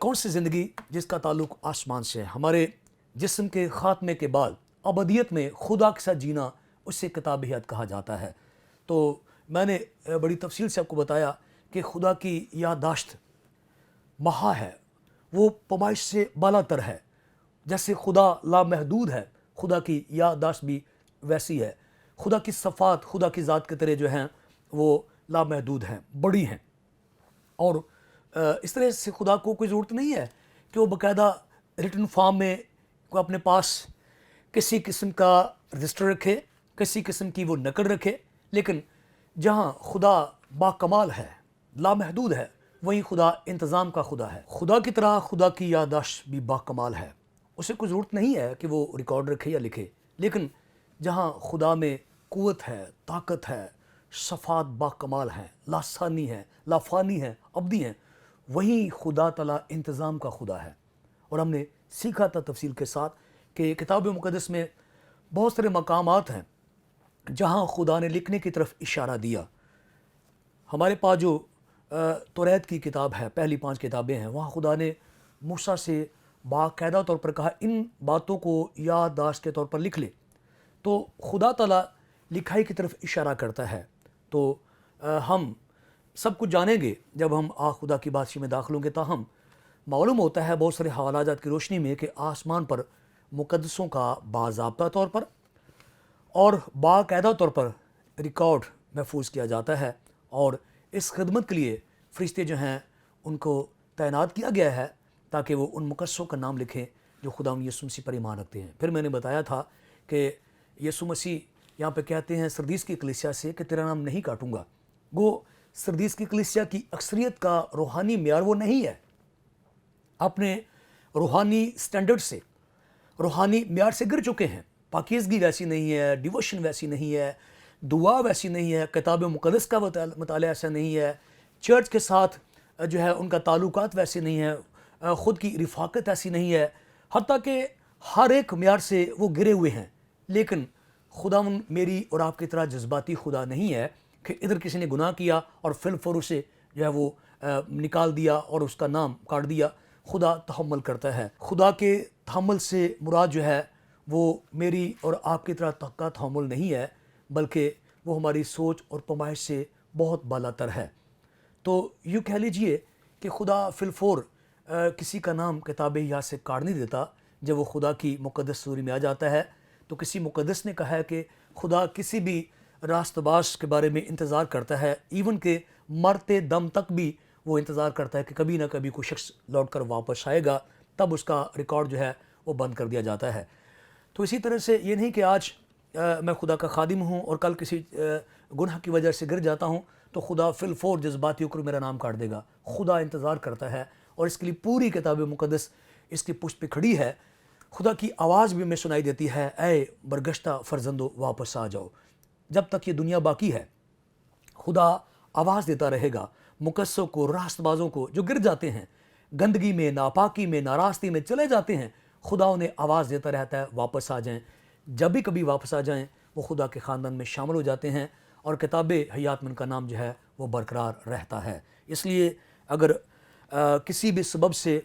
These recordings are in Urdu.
کون سی زندگی جس کا تعلق آسمان سے ہے. ہمارے جسم کے خاتمے کے بعد ابدیت میں خدا کے ساتھ جینا، اسے کتاب حیات کہا جاتا ہے. تو میں نے بڑی تفصیل سے آپ کو بتایا کہ خدا کی یادداشت مہا ہے، وہ پیمائش سے بالا تر ہے. جیسے خدا لامحدود ہے، خدا کی یادداشت بھی ویسی ہے. خدا کی صفات، خدا کی ذات کے طرح جو ہیں وہ لامحدود ہیں، بڑی ہیں. اور اس طرح سے خدا کو کوئی ضرورت نہیں ہے کہ وہ باقاعدہ ریٹن فارم میں کوئی اپنے پاس کسی قسم کا رجسٹر رکھے، کسی قسم کی وہ نقل رکھے. لیکن جہاں خدا باکمال ہے، لامحدود ہے، وہیں خدا انتظام کا خدا ہے. خدا کی طرح خدا کی یادداشت بھی باکمال ہے. اسے کوئی ضرورت نہیں ہے کہ وہ ریکارڈ رکھے یا لکھے. لیکن جہاں خدا میں قوت ہے، طاقت ہے، صفات باکمال ہیں، لاسانی ہے، لافانی ہے، ابدی ہیں، وہیں خدا تعالیٰ انتظام کا خدا ہے. اور ہم نے سیکھا تھا تفصیل کے ساتھ کہ کتاب مقدس میں بہت سارے مقامات ہیں جہاں خدا نے لکھنے کی طرف اشارہ دیا. ہمارے پاس جو توریت کی کتاب ہے، پہلی 5 کتابیں ہیں، وہاں خدا نے موسیٰ سے باقاعدہ طور پر کہا ان باتوں کو یادداشت کے طور پر لکھ لے. تو خدا تعالیٰ لکھائی کی طرف اشارہ کرتا ہے. تو ہم سب کچھ جانیں گے جب ہم خدا کی بادشاہی میں داخل ہوں گے. تاہم معلوم ہوتا ہے بہت سارے حوالات کی روشنی میں کہ آسمان پر مقدسوں کا باضابطہ طور پر اور باقاعدہ طور پر ریکارڈ محفوظ کیا جاتا ہے. اور اس خدمت کے لیے فرشتے جو ہیں ان کو تعینات کیا گیا ہے تاکہ وہ ان مقدسوں کا نام لکھیں جو خدا یسوع مسیح پر ایمان رکھتے ہیں. پھر میں نے بتایا تھا کہ یسوع مسیح یہاں پہ کہتے ہیں سردیس کی کلیسیا سے کہ تیرا نام نہیں کاٹوں گا. وہ سردیس کی کلیسیا کی اکثریت کا روحانی معیار وہ نہیں ہے. اپنے روحانی سٹینڈرڈ سے، روحانی معیار سے گر چکے ہیں. پاکیزگی ویسی نہیں ہے، ڈیووشن ویسی نہیں ہے، دعا ویسی نہیں ہے، کتاب مقدس کا مطالعہ ایسا نہیں ہے، چرچ کے ساتھ جو ہے ان کا تعلقات ویسے نہیں ہے، خود کی رفاقت ایسی نہیں ہے. حتیٰ کہ ہر ایک معیار سے وہ گرے ہوئے ہیں. لیکن خدا میری اور آپ کی طرح جذباتی خدا نہیں ہے کہ ادھر کسی نے گناہ کیا اور فی الفور اسے جو ہے وہ نکال دیا اور اس کا نام کاٹ دیا. خدا تحمل کرتا ہے. خدا کے تحمل سے مراد جو ہے وہ میری اور آپ کی طرح کا تحمل نہیں ہے، بلکہ وہ ہماری سوچ اور پیمائش سے بہت بالا تر ہے. تو یوں کہہ لیجئے کہ خدا فی الفور کسی کا نام کتاب حیات سے کاٹ نہیں دیتا. جب وہ خدا کی مقدس سوری میں آ جاتا ہے تو کسی مقدس نے کہا ہے کہ خدا کسی بھی راست باز کے بارے میں انتظار کرتا ہے، ایون کہ مرتے دم تک بھی وہ انتظار کرتا ہے کہ کبھی نہ کبھی کوئی شخص لوٹ کر واپس آئے گا، تب اس کا ریکارڈ جو ہے وہ بند کر دیا جاتا ہے. تو اسی طرح سے یہ نہیں کہ آج میں خدا کا خادم ہوں اور کل کسی گناہ کی وجہ سے گر جاتا ہوں تو خدا فی الفور جذباتی ہو کر میرا نام کاٹ دے گا. خدا انتظار کرتا ہے اور اس کے لیے پوری کتاب مقدس اس کی پشت پہ کھڑی ہے. خدا کی آواز بھی ہمیں سنائی دیتی ہے، اے برگشتہ فرزندو واپس آ جاؤ. جب تک یہ دنیا باقی ہے خدا آواز دیتا رہے گا مقدسوں کو، راست بازوں کو جو گر جاتے ہیں، گندگی میں، ناپاکی میں، ناراستی میں چلے جاتے ہیں. خدا انہیں آواز دیتا رہتا ہے واپس آ جائیں. جب بھی کبھی واپس آ جائیں وہ خدا کے خاندان میں شامل ہو جاتے ہیں اور کتاب حیات میں ان کا نام جو ہے وہ برقرار رہتا ہے. اس لیے اگر کسی بھی سبب سے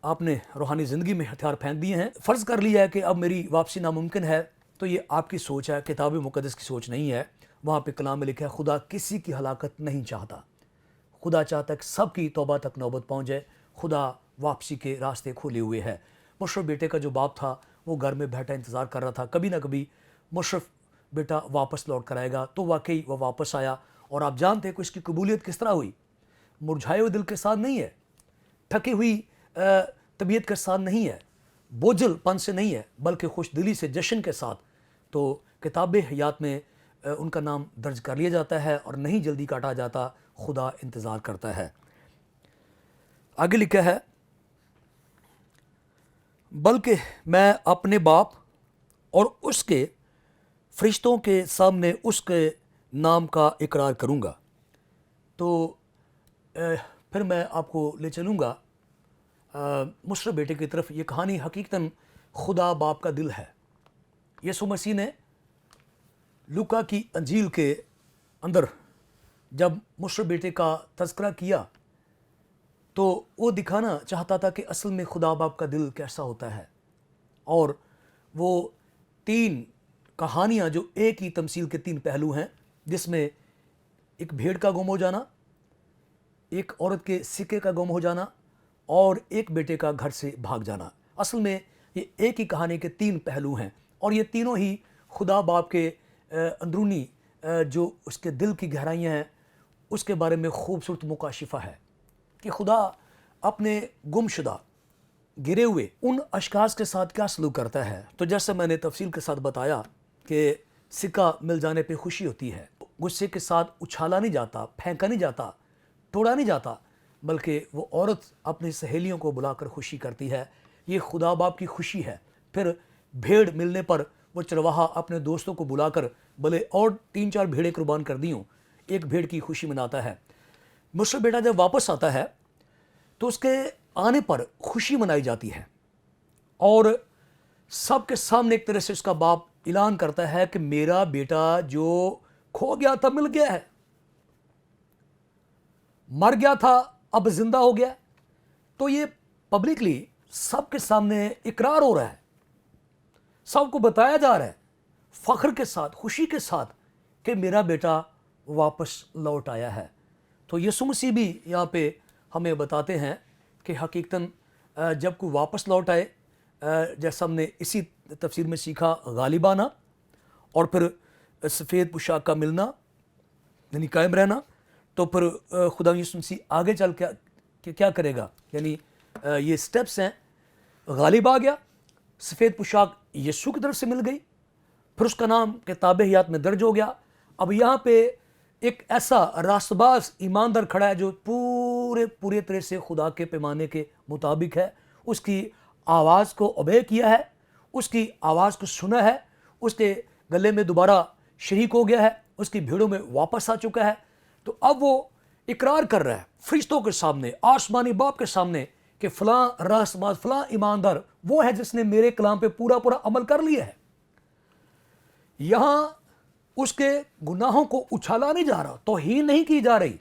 آپ نے روحانی زندگی میں ہتھیار پھینک دیے ہیں، فرض کر لیا ہے کہ اب میری واپسی ناممکن ہے، تو یہ آپ کی سوچ ہے، کتاب مقدس کی سوچ نہیں ہے. وہاں پہ کلام میں لکھا ہے خدا کسی کی ہلاکت نہیں چاہتا. خدا چاہتا ہے کہ سب کی توبہ تک نوبت پہنچ جائے. خدا واپسی کے راستے کھولے ہوئے ہے. مشرف بیٹے کا جو باپ تھا وہ گھر میں بیٹھا انتظار کر رہا تھا کبھی نہ کبھی مشرف بیٹا واپس لوٹ کر آئے گا. تو واقعی وہ واپس آیا اور آپ جانتے ہیں کہ اس کی قبولیت کس طرح ہوئی. مرجھائے ہوئے دل کے ساتھ نہیں ہے، تھکی ہوئی طبیعت کے ساتھ نہیں ہے، بوجھل پن سے نہیں ہے، بلکہ خوش دلی سے، جشن کے ساتھ. تو کتاب حیات میں ان کا نام درج کر لیا جاتا ہے اور نہیں جلدی کاٹا جاتا. خدا انتظار کرتا ہے. آگے لکھا ہے بلکہ میں اپنے باپ اور اس کے فرشتوں کے سامنے اس کے نام کا اقرار کروں گا. تو پھر میں آپ کو لے چلوں گا مشرف بیٹے کی طرف. یہ کہانی حقیقتاً خدا باپ کا دل ہے. یسوع مسیح نے لوکا کی انجیل کے اندر جب مشرف بیٹے کا تذکرہ کیا تو وہ دکھانا چاہتا تھا کہ اصل میں خدا باپ کا دل کیسا ہوتا ہے، اور وہ 3 کہانیاں جو ایک ہی تمثیل کے 3 پہلو ہیں، جس میں ایک بھیڑ کا گم ہو جانا، ایک عورت کے سکے کا گم ہو جانا، اور ایک بیٹے کا گھر سے بھاگ جانا، اصل میں یہ ایک ہی کہانی کے 3 پہلو ہیں، اور یہ تینوں ہی خدا باپ کے اندرونی جو اس کے دل کی گہرائیاں ہیں اس کے بارے میں خوبصورت مکاشفہ ہے کہ خدا اپنے گم شدہ گرے ہوئے ان اشخاص کے ساتھ کیا سلوک کرتا ہے۔ تو جیسے میں نے تفصیل کے ساتھ بتایا کہ سکہ مل جانے پہ خوشی ہوتی ہے، غصے کے ساتھ اچھالا نہیں جاتا، پھینکا نہیں جاتا، توڑا نہیں جاتا، بلکہ وہ عورت اپنی سہیلیوں کو بلا کر خوشی کرتی ہے۔ یہ خدا باپ کی خوشی ہے۔ پھر بھیڑ ملنے پر وہ چرواہا اپنے دوستوں کو بلا کر بھلے اور 3-4 بھیڑیں قربان کر دی ہوں، ایک بھیڑ کی خوشی مناتا ہے۔ مصر بیٹا جب واپس آتا ہے تو اس کے آنے پر خوشی منائی جاتی ہے، اور سب کے سامنے ایک طرح سے اس کا باپ اعلان کرتا ہے کہ میرا بیٹا جو کھو گیا تھا مل گیا ہے، مر گیا تھا اب زندہ ہو گیا۔ تو یہ پبلکلی سب کے سامنے اقرار ہو رہا ہے، سب کو بتایا جا رہا ہے فخر کے ساتھ، خوشی کے ساتھ کہ میرا بیٹا واپس لوٹ آیا ہے۔ تو یسوع مسیح بھی یہاں پہ ہمیں بتاتے ہیں کہ حقیقتاً جب کوئی واپس لوٹ آئے، جیسا ہم نے اسی تفسیر میں سیکھا، غالب آنا اور پھر سفید پوشاک کا ملنا یعنی قائم رہنا، تو پھر خدا یسوع مسیح آگے چل کے کیا کرے گا، یعنی یہ سٹیپس ہیں۔ غالب آ گیا، سفید پوشاک یسوع کی طرف سے مل گئی، پھر اس کا نام کتاب حیات میں درج ہو گیا۔ اب یہاں پہ ایک ایسا راست باز ایماندار کھڑا ہے جو پورے طرح سے خدا کے پیمانے کے مطابق ہے، اس کی آواز کو اوبے کیا ہے، اس کی آواز کو سنا ہے، اس کے گلے میں دوبارہ شریک ہو گیا ہے، اس کی بھیڑوں میں واپس آ چکا ہے۔ تو اب وہ اقرار کر رہا ہے فرشتوں کے سامنے، آسمانی باپ کے سامنے کہ فلاں راست باز، فلاں ایماندار وہ ہے جس نے میرے کلام پہ پورا عمل کر لیا ہے۔ یہاں اس کے گناہوں کو اچھالا نہیں جا رہا، توہین نہیں کی جا رہی،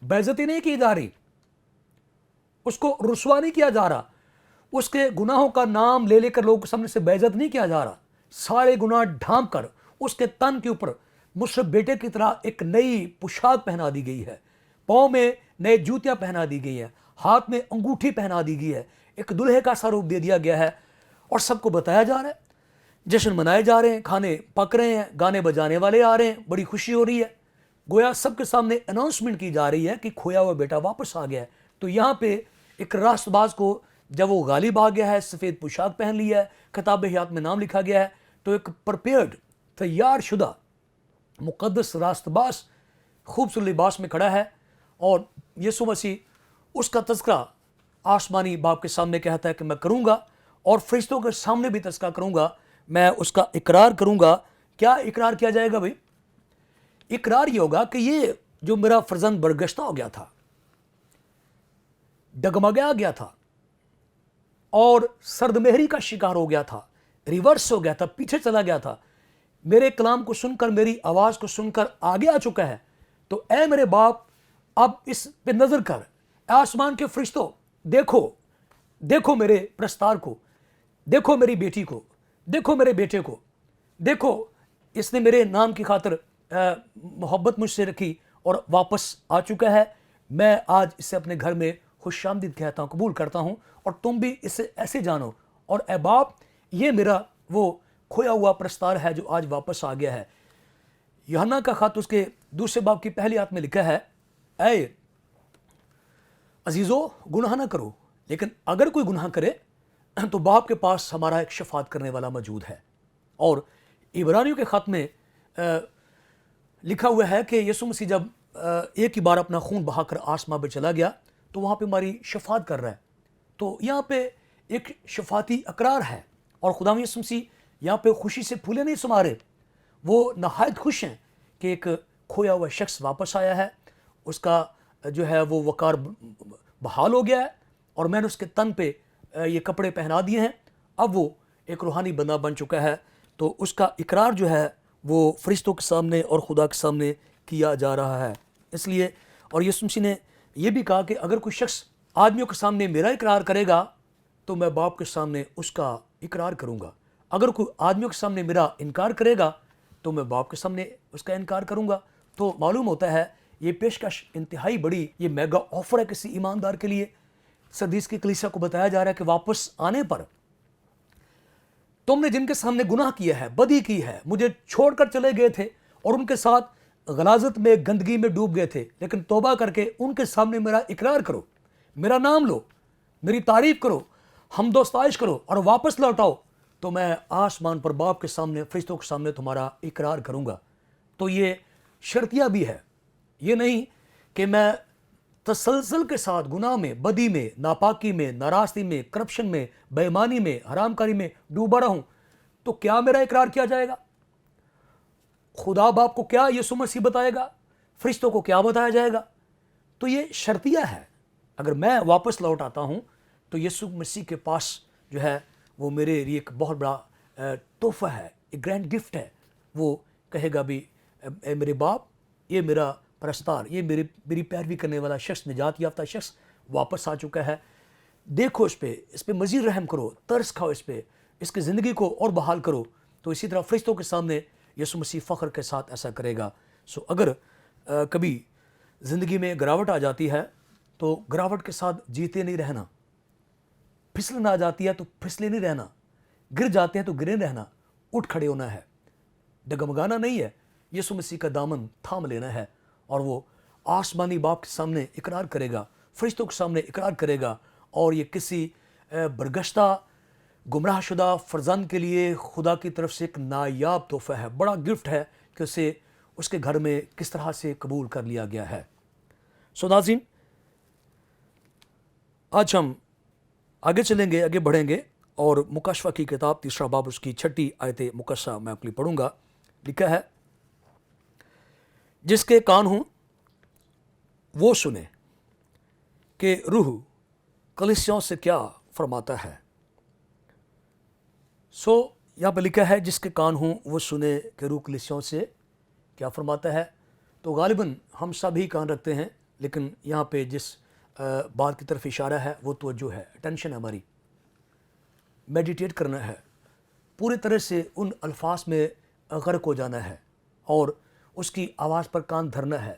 بے عزتی نہیں کی جا رہی، اس کو رسوا نہیں کیا جا رہا، اس کے گناہوں کا نام لے کر لوگوں کے سامنے سے بے عزت نہیں کیا جا رہا، سارے گناہ ڈھانپ کر اس کے تن کے اوپر مصر بیٹے کی طرح ایک نئی پوشاک پہنا دی گئی ہے، پاؤں میں نئے جوتیاں پہنا دی گئی ہیں، ہاتھ میں انگوٹھی پہنا دی گئی ہے، ایک دلہے کا سا روپ دے دیا گیا ہے، اور سب کو بتایا جا رہا ہے، جشن منائے جا رہے ہیں، کھانے پک رہے ہیں، گانے بجانے والے آ رہے ہیں، بڑی خوشی ہو رہی ہے، گویا سب کے سامنے اناؤنسمنٹ کی جا رہی ہے کہ کھویا ہوا بیٹا واپس آ گیا ہے۔ تو یہاں پہ ایک راست باز کو جب وہ غالب آ گیا ہے، سفید پوشاک پہن لیا ہے، کتاب حیات میں نام لکھا گیا ہے، تو ایک پرپیئرڈ، تیار شدہ مقدس راست باز خوبصورت لباس میں کھڑا ہے، اور یسوع مسیح اس کا تذکرہ آسمانی باپ کے سامنے کہتا ہے کہ میں کروں گا، اور فرشتوں کے سامنے بھی تذکرہ کروں گا، میں اس کا اقرار کروں گا۔ کیا اقرار کیا جائے گا بھائی؟ اقرار یہ ہوگا کہ یہ جو میرا فرزند برگشتہ ہو گیا تھا، ڈگمگا گیا تھا اور سرد مہری کا شکار ہو گیا تھا، ریورس ہو گیا تھا، پیچھے چلا گیا تھا، میرے کلام کو سن کر، میری آواز کو سن کر آگے آ چکا ہے، تو اے میرے باپ اب اس پہ نظر کر، آسمان کے فرشتوں دیکھو میرے پرستار کو، دیکھو میری بیٹی کو، دیکھو میرے بیٹے کو، دیکھو اس نے میرے نام کی خاطر محبت مجھ سے رکھی اور واپس آ چکا ہے، میں آج اسے اپنے گھر میں خوش آمدید کہتا ہوں، قبول کرتا ہوں، اور تم بھی اسے ایسے جانو، اور اے باپ یہ میرا وہ کھویا ہوا پرستار ہے جو آج واپس آ گیا ہے۔ یوحنا کا خط اس کے دوسرے باب کی پہلی آیت میں لکھا ہے، اے عزیزو گناہ نہ کرو، لیکن اگر کوئی گناہ کرے تو باپ کے پاس ہمارا ایک شفاعت کرنے والا موجود ہے۔ اور عبرانیوں کے خط میں لکھا ہوا ہے کہ یسوع مسیح جب ایک ہی بار اپنا خون بہا کر آسمان پہ چلا گیا تو وہاں پہ ہماری شفاعت کر رہا ہے۔ تو یہاں پہ ایک شفاعتی اقرار ہے، اور خدا یسوع مسیح یہاں پہ خوشی سے پھولے نہیں سما رہے، وہ نہایت خوش ہیں کہ ایک کھویا ہوا شخص واپس آیا ہے، اس کا جو ہے وہ وقار بحال ہو گیا ہے، اور میں نے اس کے تن پہ یہ کپڑے پہنا دیے ہیں، اب وہ ایک روحانی بندہ بن چکا ہے۔ تو اس کا اقرار جو ہے وہ فرشتوں کے سامنے اور خدا کے سامنے کیا جا رہا ہے۔ اس لیے اور یسوع مسیح نے یہ بھی کہا کہ اگر کوئی شخص آدمیوں کے سامنے میرا اقرار کرے گا تو میں باپ کے سامنے اس کا اقرار کروں گا. اگر کوئی آدمیوں کے سامنے میرا انکار کرے گا تو میں باپ کے سامنے اس کا انکار کروں گا. تو معلوم ہوتا ہے یہ پیشکش انتہائی بڑی، یہ میگا آفر ہے کسی ایماندار کے لیے. سردیس کی کلیسیا کو بتایا جا رہا ہے کہ واپس آنے پر تم نے جن کے سامنے گناہ کیا ہے، بدی کی ہے، مجھے چھوڑ کر چلے گئے تھے اور ان کے ساتھ غلاظت میں، گندگی میں ڈوب گئے تھے، لیکن توبہ کر کے ان کے سامنے میرا اقرار کرو، میرا نام لو، میری تعریف کرو، حمد و ستائش کرو اور واپس لوٹاؤ، تو میں آسمان پر باپ کے سامنے، فرشتوں کے سامنے تمہارا اقرار کروں گا. تو یہ شرطیہ بھی ہے. یہ نہیں کہ میں تسلسل کے ساتھ گناہ میں، بدی میں، ناپاکی میں، ناراستی میں، کرپشن میں، بے ایمانی میں، حرام کاری میں ڈوبا رہوں تو کیا میرا اقرار کیا جائے گا؟ خدا باپ کو کیا یسوع مسیح بتائے گا؟ فرشتوں کو کیا بتایا جائے گا؟ تو یہ شرطیہ ہے. اگر میں واپس لوٹ آتا ہوں تو یسوع مسیح کے پاس جو ہے وہ میرے لیے ایک بہت بڑا تحفہ ہے، ایک گرینڈ گفٹ ہے. وہ کہے گا بھی اے میرے باپ، یہ میرا پرستار، یہ میری پیروی کرنے والا شخص، نجات یافتہ شخص واپس آ چکا ہے. دیکھو اس پہ مزید رحم کرو، ترس کھاؤ اس پہ، اس کی زندگی کو اور بحال کرو. تو اسی طرح فرشتوں کے سامنے یسوع مسیح فخر کے ساتھ ایسا کرے گا. اگر کبھی زندگی میں گراوٹ آ جاتی ہے تو گراوٹ کے ساتھ جیتے نہیں رہنا، پھسلن آ جاتی ہے تو پھسلے نہیں رہنا، گر جاتے ہیں تو گرے رہنا، اٹھ کھڑے ہونا ہے، ڈگمگانا نہیں ہے. یسوع مسیح کا دامن تھام لینا ہے اور وہ آسمانی باپ کے سامنے اقرار کرے گا، فرشتوں کے سامنے اقرار کرے گا. اور یہ کسی برگشتہ گمراہ شدہ فرزند کے لیے خدا کی طرف سے ایک نایاب تحفہ ہے، بڑا گفٹ ہے کہ اسے اس کے گھر میں کس طرح سے قبول کر لیا گیا ہے. ناظرین، آج ہم آگے چلیں گے، آگے بڑھیں گے اور مکاشفہ کی کتاب 3 باب اس کی 6 آیت مقدسہ میں آپ کے لیے پڑھوں گا. لکھا ہے، جس کے کان ہوں وہ سنے کہ روح کلیسیوں سے کیا فرماتا ہے. یہاں پہ لکھا ہے جس کے کان ہوں وہ سنے کہ روح کلیسیوں سے کیا فرماتا ہے. تو غالباً ہم سب ہی کان رکھتے ہیں، لیکن یہاں پہ جس بات کی طرف اشارہ ہے وہ توجہ ہے، اٹینشن ہے، ہماری میڈیٹیٹ کرنا ہے، پوری طرح سے ان الفاظ میں غرق ہو جانا ہے اور اس کی آواز پر کان دھرنا ہے،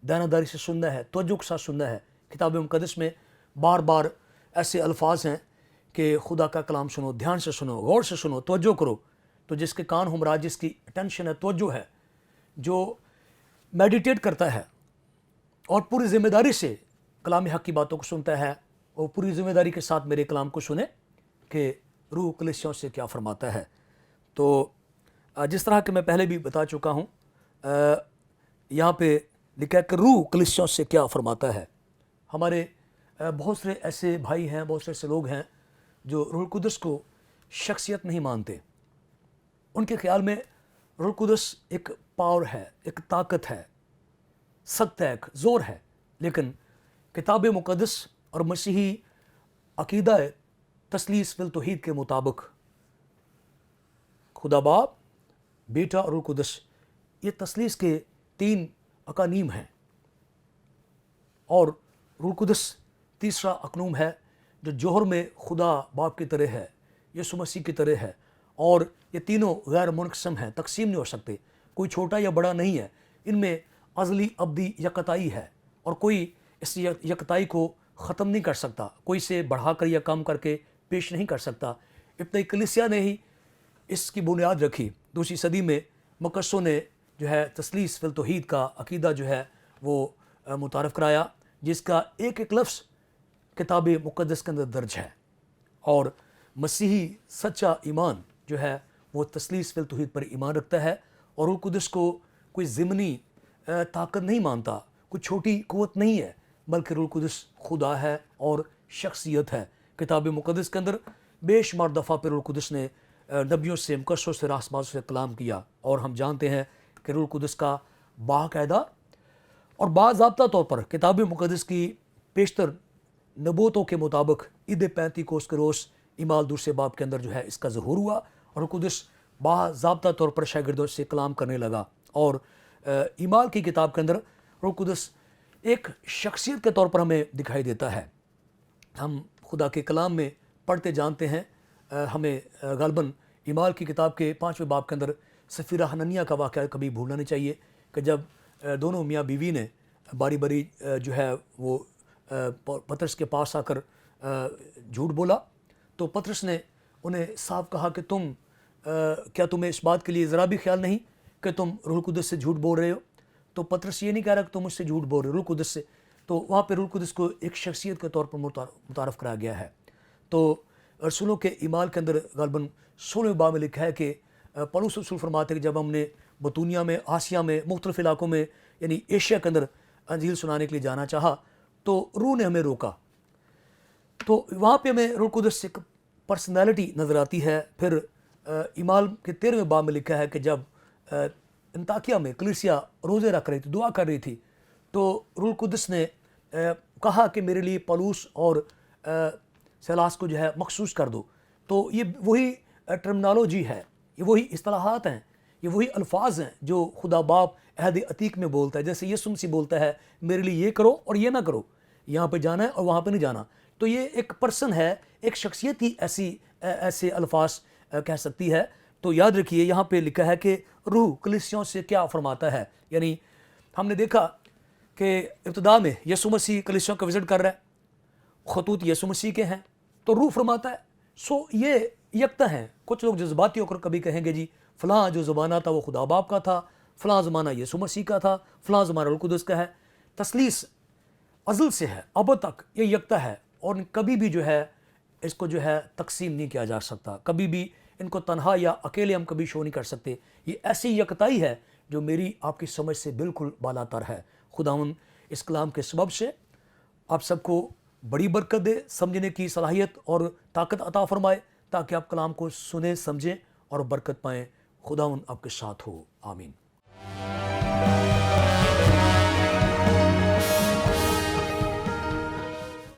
دیانتداری سے سننا ہے، توجہ کے ساتھ سننا ہے. کتاب مقدس میں بار بار ایسے الفاظ ہیں کہ خدا کا کلام سنو، دھیان سے سنو، غور سے سنو، توجہ کرو. تو جس کے کان ہمراہ، جس کی اٹینشن ہے، توجہ ہے، جو میڈیٹیٹ کرتا ہے اور پوری ذمہ داری سے کلام حق کی باتوں کو سنتا ہے، اور پوری ذمہ داری کے ساتھ میرے کلام کو سنے کہ روح کلیسیوں سے کیا فرماتا ہے. تو جس طرح کہ میں پہلے بھی بتا چکا ہوں، یہاں پہ لکھا ہے کہ روح کلیسیوں سے کیا فرماتا ہے. ہمارے بہت سے ایسے بھائی ہیں، بہت سے ایسے لوگ ہیں جو روح القدس کو شخصیت نہیں مانتے. ان کے خیال میں روح القدس ایک پاور ہے، ایک طاقت ہے، سخت ہے، ایک زور ہے. لیکن کتاب مقدس اور مسیحی عقیدہ تثلیث فی التوحید کے مطابق خدا باپ، بیٹا اور روح القدس یہ تثلیث کے 3 اقانیم ہیں، اور روح القدس تیسرا اقنوم ہے جو جوہر میں خدا باپ کی طرح ہے، یسوع مسیح کی طرح ہے. اور یہ تینوں غیر منقسم ہیں، تقسیم نہیں ہو سکتے، کوئی چھوٹا یا بڑا نہیں ہے. ان میں ازلی ابدی یکتائی ہے اور کوئی اس یکتائی کو ختم نہیں کر سکتا، کوئی سے بڑھا کر یا کم کر کے پیش نہیں کر سکتا. ابتدائی کلیسیا نے ہی اس کی بنیاد رکھی. 2 صدی میں مقدسوں نے جو ہے تثلیث فی التوحید کا عقیدہ جو ہے وہ متعارف کرایا، جس کا ایک ایک لفظ کتاب مقدس کے اندر درج ہے. اور مسیحی سچا ایمان جو ہے وہ تثلیث فی التوحید پر ایمان رکھتا ہے اور روح القدس کو کوئی ضمنی طاقت نہیں مانتا، کوئی چھوٹی قوت نہیں ہے، بلکہ روح القدس خدا ہے اور شخصیت ہے. کتاب مقدس کے اندر بے شمار دفعہ پر روح القدس نے نبیوں سے، مقدسوں سے، راہبانوں سے کلام کیا، اور ہم جانتے ہیں کہ روح القدس کا باقاعدہ اور باضابطہ طور پر کتاب مقدس کی پیشتر نبوتوں کے مطابق عید پینتیکوس کے روز ایمال دوسرے باب کے اندر جو ہے اس کا ظہور ہوا، اور روح القدس باضابطہ طور پر شاگردوں سے کلام کرنے لگا. اور ایمال کی کتاب کے اندر روح القدس ایک شخصیت کے طور پر ہمیں دکھائی دیتا ہے. ہم خدا کے کلام میں پڑھتے جانتے ہیں، ہمیں غالباً اعمال کی کتاب کے 5ویں باب کے اندر سفیرہ حننیہ کا واقعہ کبھی بھولنا نہیں چاہیے کہ جب دونوں میاں بیوی نے باری باری جو ہے وہ پطرس کے پاس آ کر جھوٹ بولا، تو پطرس نے انہیں صاف کہا کہ کیا تمہیں اس بات کے لیے ذرا بھی خیال نہیں کہ تم روح القدس سے جھوٹ بول رہے ہو؟ تو پطرس یہ نہیں کہہ رہا کہ تم مجھ سے جھوٹ بول رہے ہو، روح القدس سے. تو وہاں پہ روح القدس کو ایک شخصیت کے طور پر متعارف کرایا گیا ہے. تو رسولوں کے اعمال کے اندر غالباً 16ویں باب میں لکھا ہے کہ پولس رسول فرماتے ہیں کہ جب ہم نے بطونیہ میں، آسیا میں، مختلف علاقوں میں یعنی ایشیا کے اندر انجیل سنانے کے لیے جانا چاہا تو روح نے ہمیں روکا. تو وہاں پہ ہمیں روح القدس سے ایک پرسنالٹی نظر آتی ہے. پھر اعمال کے 13ویں باب میں لکھا ہے کہ جب انطاکیہ میں کلیسیا روزے رکھ رہی تھی، دعا کر رہی تھی، تو روح القدس نے کہا کہ میرے لیے پولس اور سیلاس کو جو ہے مخصوص کر دو. تو یہ وہی ٹرمنالوجی ہے، یہ وہی اصطلاحات ہیں، یہ وہی الفاظ ہیں جو خدا باپ عہد عتیق میں بولتا ہے. جیسے یسوع مسیح بولتا ہے میرے لیے یہ کرو اور یہ نہ کرو، یہاں پہ جانا ہے اور وہاں پہ نہیں جانا. تو یہ ایک پرسن ہے، ایک شخصیت ہی ایسے الفاظ کہہ سکتی ہے. تو یاد رکھیے یہاں پہ لکھا ہے کہ روح کلیسیوں سے کیا فرماتا ہے. یعنی ہم نے دیکھا کہ ابتدا میں یسوع مسیح کلیسیوں کا وزٹ کر رہا ہے، خطوط یسوع مسیح کے ہیں، تو روح فرماتا ہے. یہ یکتا ہیں. کچھ لوگ جذباتی ہو کر کبھی کہیں گے جی فلاں جو زمانہ تھا وہ خدا باپ کا تھا، فلاں زمانہ یسوع مسیح کا تھا، فلاں زمانہ روح القدس کا ہے. تثلیث ازل سے ہے، اب تک یہ یکتا ہے، اور کبھی بھی جو ہے اس کو جو ہے تقسیم نہیں کیا جا سکتا. کبھی بھی ان کو تنہا یا اکیلے ہم کبھی شو نہیں کر سکتے. یہ ایسی یکتائی ہے جو میری آپ کی سمجھ سے بالکل بالا تر ہے. خداوند اس کلام کے سبب سے آپ سب کو بڑی برکت دے، سمجھنے کی صلاحیت اور طاقت عطا فرمائے تاکہ آپ کلام کو سنیں، سمجھیں اور برکت پائیں. خداوند آپ کے ساتھ ہو. آمین.